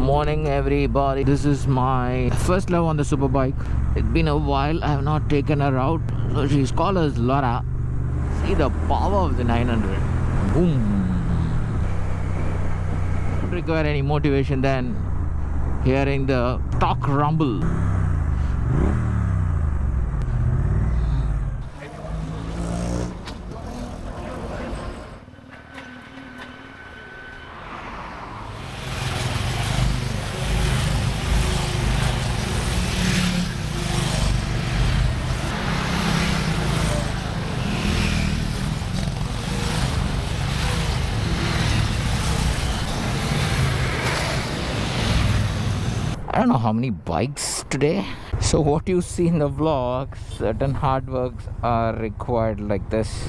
Morning everybody, this is my first love on the superbike. It's been a while, I have not taken her out. So she's called as Laura. See the power of the 900. Boom. Don't require any motivation than hearing the torque rumble. I don't know how many bikes today. So what you see in the vlog, certain hard works are required like this.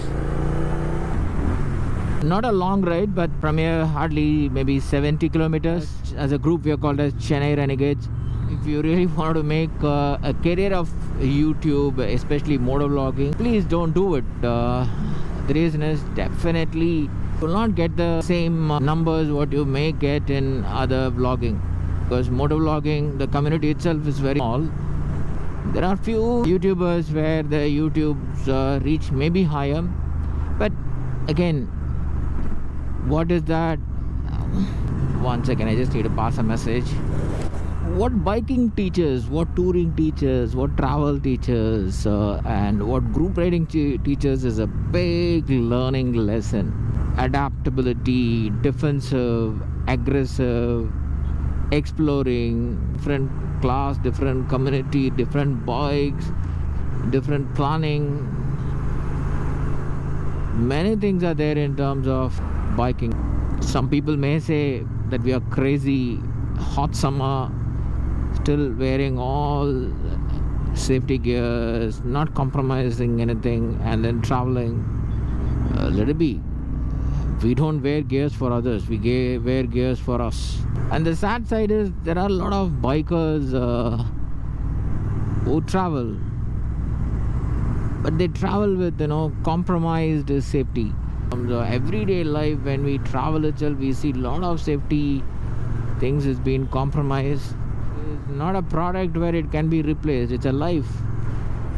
Not a long ride, but from here hardly maybe 70 kilometers. As a group we are called as Chennai Renegades. If you really want to make a career of YouTube, especially motovlogging, please don't do it. The reason is definitely you will not get the same numbers what you may get in other vlogging. Because motovlogging, the community itself is very small. There are few YouTubers where the YouTube's reach may be higher, but again, what is that? 1 second, I just need to pass a message. What biking teaches, what touring teaches, what travel teaches, and what group riding teaches is a big learning lesson. Adaptability, defensive, aggressive, exploring, different class, different community, different bikes, different planning. Many things are there in terms of biking. Some people may say that we are crazy, hot summer, still wearing all safety gears, not compromising anything, and then traveling. Let it be. We don't wear gears for others, we wear gears for us. And the sad side is there are a lot of bikers who travel, but they travel with compromised safety. From the everyday life, when we travel itself, we see a lot of safety things is being compromised. It's not a product where it can be replaced, it's a life.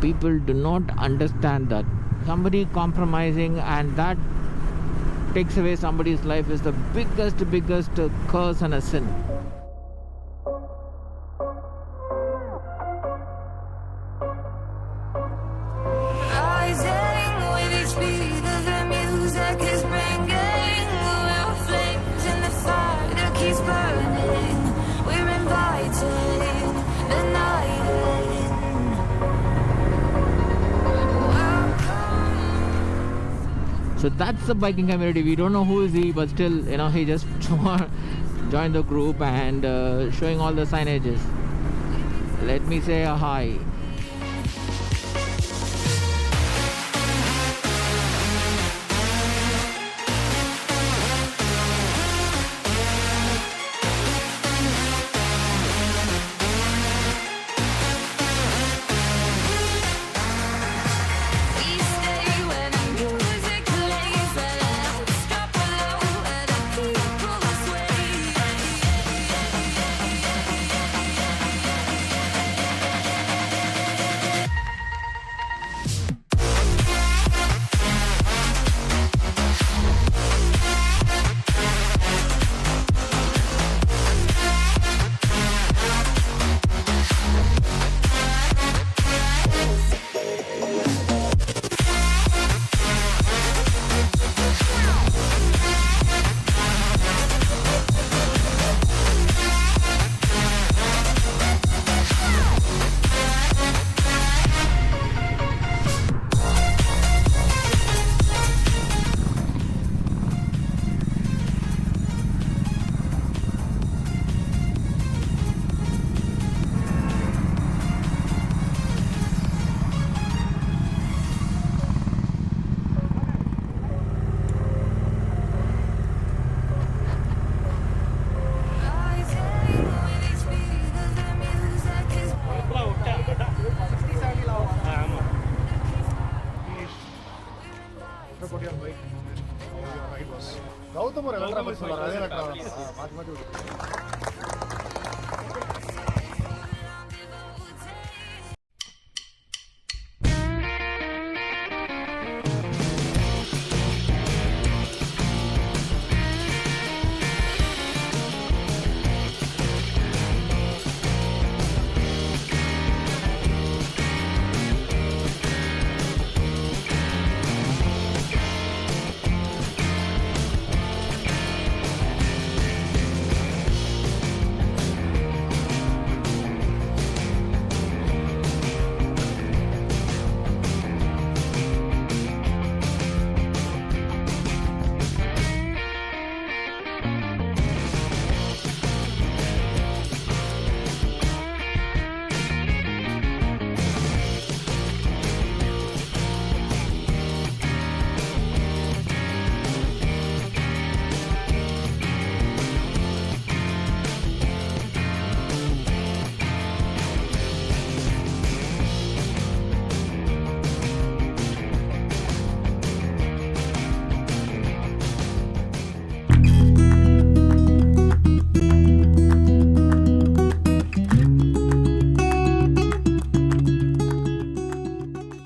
People do not understand that. Somebody compromising and that takes away somebody's life is the biggest curse and a sin. Rising with each beat of the music is bringing little flames in the fire that keeps burning. We're inviting the night in. So that's the biking community. We don't know who is he, but still, he just joined the group and showing all the signages. Let me say a hi. Gautam or Electra,